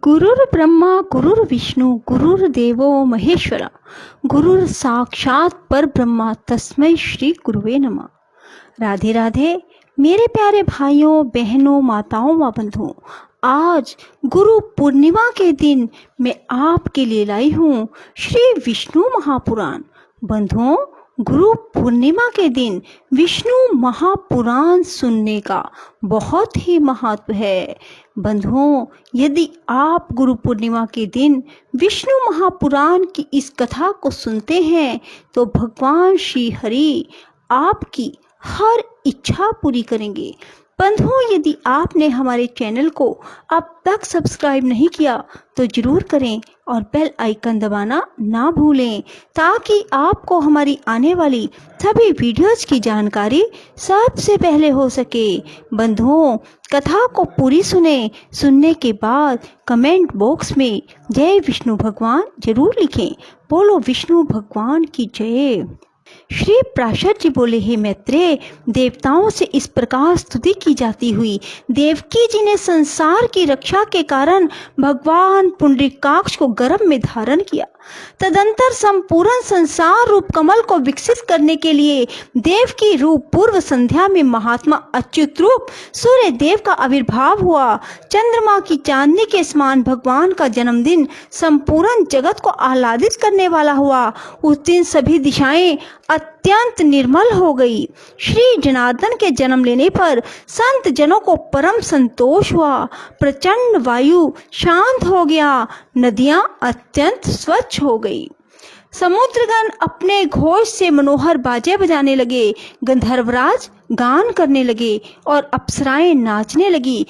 गुरुर्ब्रह्मा गुरुर्विष्णु गुरुर्देवो महेश्वरा गुरुर साक्षात परब्रह्मा तस्मै श्री गुरुवे नमः। राधे राधे मेरे प्यारे भाइयों बहनों माताओं व बंधुओं, आज गुरु पूर्णिमा के दिन मैं आपके लिए लाई हूँ श्री विष्णु महापुराण। बंधुओं, गुरु पूर्णिमा के दिन विष्णु महापुराण सुनने का बहुत ही महत्व है। बंधुओं, यदि आप गुरु पूर्णिमा के दिन विष्णु महापुराण की इस कथा को सुनते हैं तो भगवान श्री हरि आपकी हर इच्छा पूरी करेंगे। बंधुओं, यदि आपने हमारे चैनल को अब तक सब्सक्राइब नहीं किया तो जरूर करें और बेल आइकन दबाना ना भूलें ताकि आपको हमारी आने वाली सभी वीडियोस की जानकारी सबसे पहले हो सके। बंधुओं, कथा को पूरी सुनने के बाद कमेंट बॉक्स में जय विष्णु भगवान जरूर लिखें। बोलो विष्णु भगवान की जय। श्री प्राशर जी बोले, हे मैत्रेय, देवताओं से इस प्रकार स्तुति की जाती हुई देवकी जी ने संसार की रक्षा के कारण भगवान पुंडरीकाक्ष को गर्भ में धारण किया। तदंतर संपूर्ण संसार रूप कमल को विकसित करने के लिए देवकी रूप पूर्व संध्या में महात्मा अच्युत रूप सूर्य देव का आविर्भाव हुआ। चंद्रमा की चांदनी के समान भगवान का जन्मदिन संपूर्ण जगत को आह्लादित करने वाला हुआ। उस दिन सभी दिशाएं अत्यंत निर्मल हो गई। श्री जनार्दन के जन्म लेने पर संत जनों को परम संतोष हुआ। प्रचंड वायु शांत हो गया, नदियां अत्यंत स्वच्छ हो गई। समुद्रगण अपने घोष से मनोहर बाजे बजाने लगे, गंधर्वराज गान करने लगे और अप्सराएं नाचने लगी।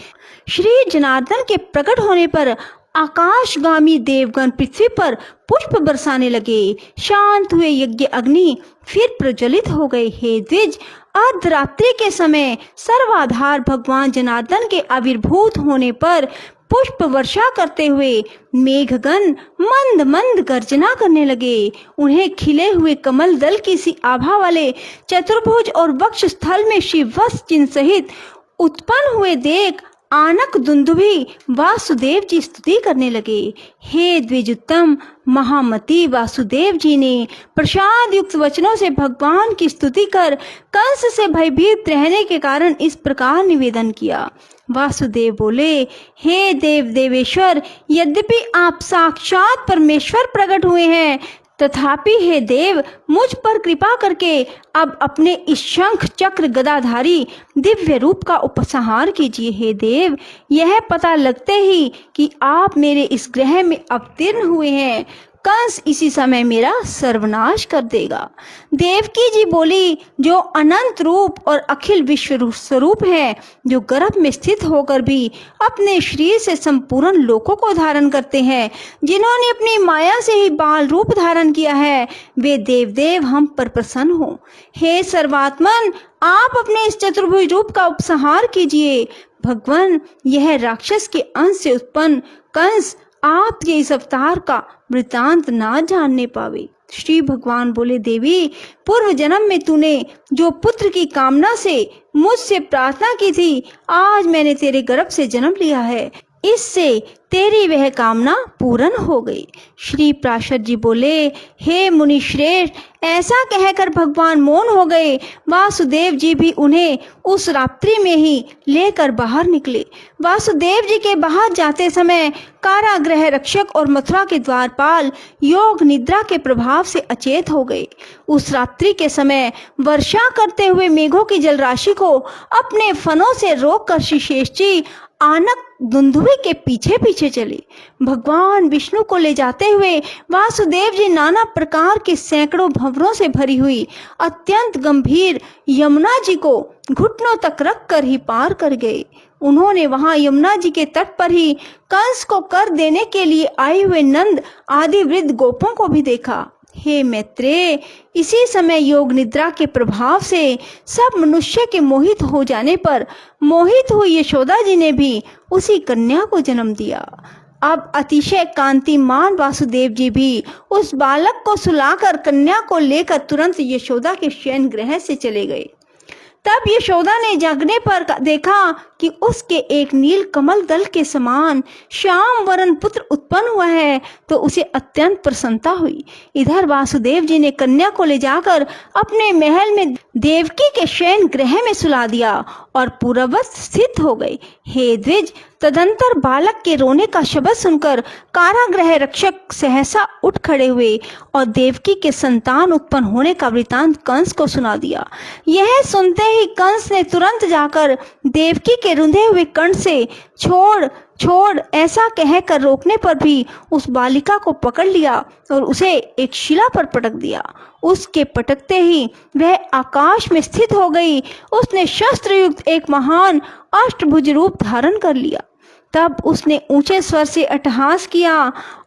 श्री जनार्दन के प्रकट होने पर आकाशगामी देवगण पृथ्वी पर पुष्प बरसाने लगे। शांत हुए यज्ञ अग्नि फिर प्रज्वलित हो गए। हे द्विज, अर्धरात्रि के समय सर्वाधार भगवान जनार्दन के आविर्भूत होने पर पुष्प वर्षा करते हुए मेघगण मंद मंद गर्जना करने लगे। उन्हें खिले हुए कमल दल की सी आभा वाले चतुर्भुज और वक्ष स्थल में शिववस चिन्ह सहित उत्पन्न हुए देख आनक दुंदुभी वासुदेव जी स्तुति करने लगे। हे द्विजोत्तम महामती वासुदेव जी ने प्रसाद युक्त वचनों से भगवान की स्तुति कर कंस से भयभीत रहने के कारण इस प्रकार निवेदन किया। वासुदेव बोले, हे देव देवेश्वर, यद्यपि आप साक्षात परमेश्वर प्रकट हुए हैं तथापि हे देव, मुझ पर कृपा करके अब अपने इस शंख चक्र गदाधारी दिव्य रूप का उपसंहार कीजिए। हे देव, यह पता लगते ही कि आप मेरे इस ग्रह में अवतीर्ण हुए हैं, कंस इसी समय मेरा सर्वनाश कर देगा। देवकी जी बोली, जो अनंत रूप और अखिल विश्व स्वरूप है, जो गर्भ में स्थित होकर भी अपने शरीर से संपूर्ण लोकों को धारण करते हैं, जिन्होंने अपनी माया से ही बाल रूप धारण किया है, वे देव हम पर प्रसन्न हो। हे सर्वात्मन, आप अपने इस चतुर्भुज रूप का उपसंहार कीजिए। भगवान, यह राक्षस के अंश से उत्पन्न कंस आपके इस अवतार का वृतांत ना जानने पावे। श्री भगवान बोले, देवी, पूर्व जन्म में तूने जो पुत्र की कामना से मुझसे प्रार्थना की थी, आज मैंने तेरे गर्भ से जन्म लिया है, इससे तेरी वह कामना पूर्ण हो गई। श्री प्राशर जी बोले, हे मुनि श्रेष्ठ, ऐसा कहकर भगवान मौन हो गए। वासुदेव जी भी उन्हें उस रात्रि में ही लेकर बाहर निकले। वासुदेव जी के बाहर जाते समय कारागृह रक्षक और मथुरा के द्वारपाल योग निद्रा के प्रभाव से अचेत हो गए। उस रात्रि के समय वर्षा करते हुए मेघों की जलराशि को अपने फनों से रोककर श्री शेष जी आनक दुंदुभी के पीछे पीछे चले। भगवान विष्णु को ले जाते हुए वासुदेव जी नाना प्रकार के सैकड़ों भंवरों से भरी हुई अत्यंत गंभीर यमुना जी को घुटनों तक रख कर ही पार कर गए। उन्होंने वहां यमुना जी के तट पर ही कंस को कर देने के लिए आए हुए नंद आदि वृद्ध गोपों को भी देखा। हे मैत्रेय, इसी समय योग निद्रा के प्रभाव से सब मनुष्य के मोहित हो जाने पर मोहित हुई यशोदा जी ने भी उसी कन्या को जन्म दिया। अब अतिशय कांतिमान वासुदेव जी भी उस बालक को सुलाकर कन्या को लेकर तुरंत यशोदा के शयन गृह से चले गए। तब यशोदा ने जागने पर देखा कि उसके एक नील कमल दल के समान श्याम वरण पुत्र उत्पन्न हुआ है तो उसे अत्यंत प्रसन्नता हुई। इधर वासुदेव जी ने कन्या को ले जाकर अपने महल में देवकी के शयन गृह में सुला दिया और पूर्ववत स्थित हो गए। हे द्विज, तदंतर बालक के रोने का शब्द सुनकर कारागृह रक्षक सहसा उठ खड़े हुए और देवकी के संतान उत्पन्न होने का वृतांत कंस को सुना दिया। यह सुनते ही कंस ने तुरंत जाकर देवकी के रुंधे हुए कंठ से छोड़ छोड़ ऐसा कहकर रोकने पर भी उस बालिका को पकड़ लिया और उसे एक शिला पर पटक दिया। उसके पटकते ही वह आकाश में स्थित हो गई। उसने शस्त्र युक्त एक महान अष्टभुज रूप धारण कर लिया। तब उसने ऊंचे स्वर से अट्टहास किया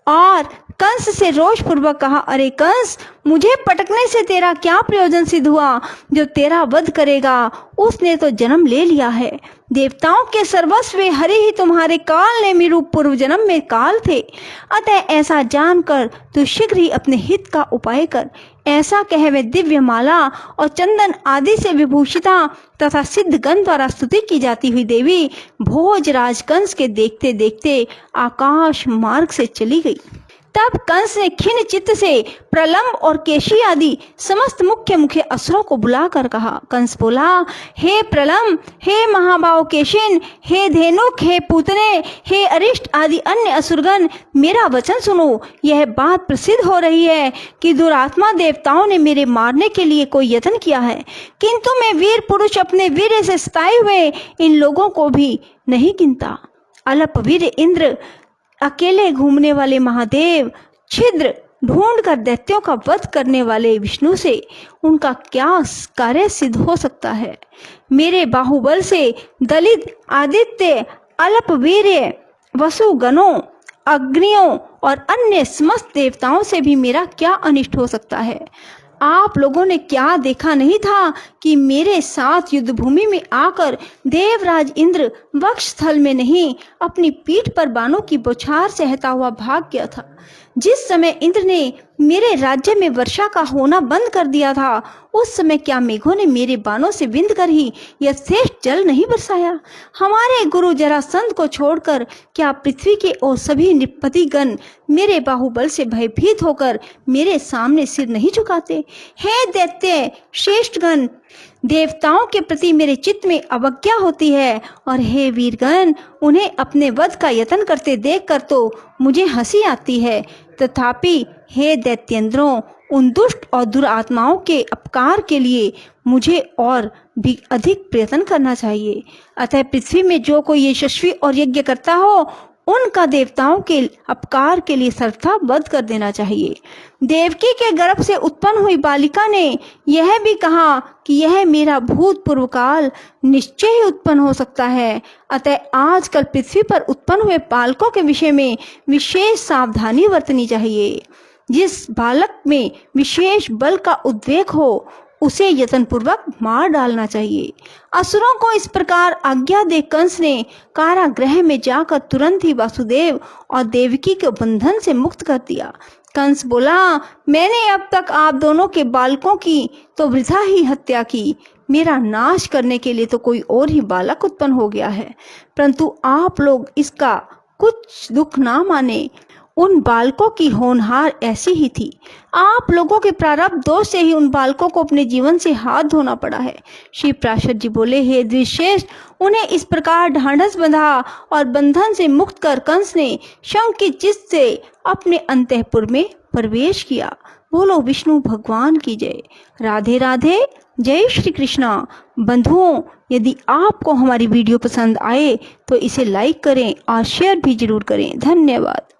और कंस से रोषपूर्वक कहा, अरे कंस, मुझे पटकने से तेरा क्या प्रयोजन सिद्ध हुआ जो तेरा वध करेगा? उसने तो जन्म ले लिया है। देवताओं के सर्वस्व हरि ही तुम्हारे काल ने मेरु पूर्व जन्म में काल थे। अतः ऐसा जानकर तू शीघ्र ही अपने हित का उपाय कर। ऐसा कह वे दिव्य माला और चंदन आदि से विभूषिता तथा सिद्धगण द्वारा स्तुति की जाती हुई देवी भोजराज कंस के देखते देखते आकाश मार्ग से चली गई। तब कंस ने खिन्न चित्त से प्रलंब और केशी आदि समस्त मुख्य असुरों को बुलाकर कहा। कंस बोला, हे प्रलंब, हे महाबाव केशिन, हे धेनुक, हे पूतने, हे अरिष्ट आदि अन्य असुरगण, मेरा वचन सुनो। यह बात प्रसिद्ध हो रही है कि दुरात्मा देवताओं ने मेरे मारने के लिए कोई यत्न किया है, किंतु मैं वीर पुरुष अपने वीर्य से सताए हुए इन लोगों को भी नहीं गिनता। अल्पवीर इंद्र, अकेले घूमने वाले महादेव, छिद्र ढूंढकर दैत्यों का वध करने वाले विष्णु से उनका क्या कार्य सिद्ध हो सकता है? मेरे बाहुबल से दलित आदित्य, अल्पवीर्य, वसुगणों, अग्नियों और अन्य समस्त देवताओं से भी मेरा क्या अनिष्ट हो सकता है? आप लोगों ने क्या देखा नहीं था कि मेरे साथ युद्ध भूमि में आकर देवराज इंद्र वक्ष स्थल में नहीं अपनी पीठ पर बाणों की बौछार सहता हुआ भाग गया था। जिस समय इंद्र ने मेरे राज्य में वर्षा का होना बंद कर दिया था, उस समय क्या मेघों ने मेरे बाणों से बिंद कर ही यथेष्ट जल नहीं बरसाया? हमारे गुरु जरासंध को छोड़कर क्या पृथ्वी के और सभी नृपतिगण मेरे बाहुबल से भयभीत होकर मेरे सामने सिर नहीं झुकाते? हे दैत्य श्रेष्ठगण, देवताओं के प्रति मेरे चित्त में अवज्ञा होती है और हे वीरगण, उन्हें अपने वध का यत्न करते देखकर तो मुझे हंसी आती है। तथापि हे दैत्येंद्रों, उन दुष्ट और दुरात्माओं के अपकार के लिए मुझे और भी अधिक प्रयत्न करना चाहिए। अतः पृथ्वी में जो कोई यशस्वी और यज्ञ करता हो, उनका देवताओं के अपकार के लिए सर्वथा वध कर देना चाहिए। देवकी के गर्भ से उत्पन्न हुई बालिका ने यह भी कहा कि यह मेरा भूतपूर्व काल निश्चय ही उत्पन्न हो सकता है। अतः आजकल पृथ्वी पर उत्पन्न हुए बालकों के विषय में विशेष सावधानी बरतनी चाहिए। जिस बालक में विशेष बल का उद्वेग हो, उसे यत्नपूर्वक मार डालना चाहिए। असुरों को इस प्रकार आज्ञा दे कंस ने कारागृह में जाकर तुरंत ही वासुदेव और देवकी के बंधन से मुक्त कर दिया। कंस बोला, मैंने अब तक आप दोनों के बालकों की तो वृथा ही हत्या की। मेरा नाश करने के लिए तो कोई और ही बालक उत्पन्न हो गया है, परंतु आप लोग इसका कुछ दुख ना माने। उन बालकों की होनहार ऐसी ही थी। आप लोगों के प्रारब्ध दोष से ही उन बालकों को अपने जीवन से हाथ धोना पड़ा है। श्री पार्षद जी बोले, हे द्विश्रेष्ठ, उन्हें इस प्रकार ढांढस बंधा और बंधन से मुक्त कर कंस ने शंकित चित्त से अपने अंतःपुर में प्रवेश किया। बोलो विष्णु भगवान की जय। राधे राधे। जय श्री कृष्णा। बंधुओं, यदि आपको हमारी वीडियो पसंद आए तो इसे लाइक करें और शेयर भी जरूर करें। धन्यवाद।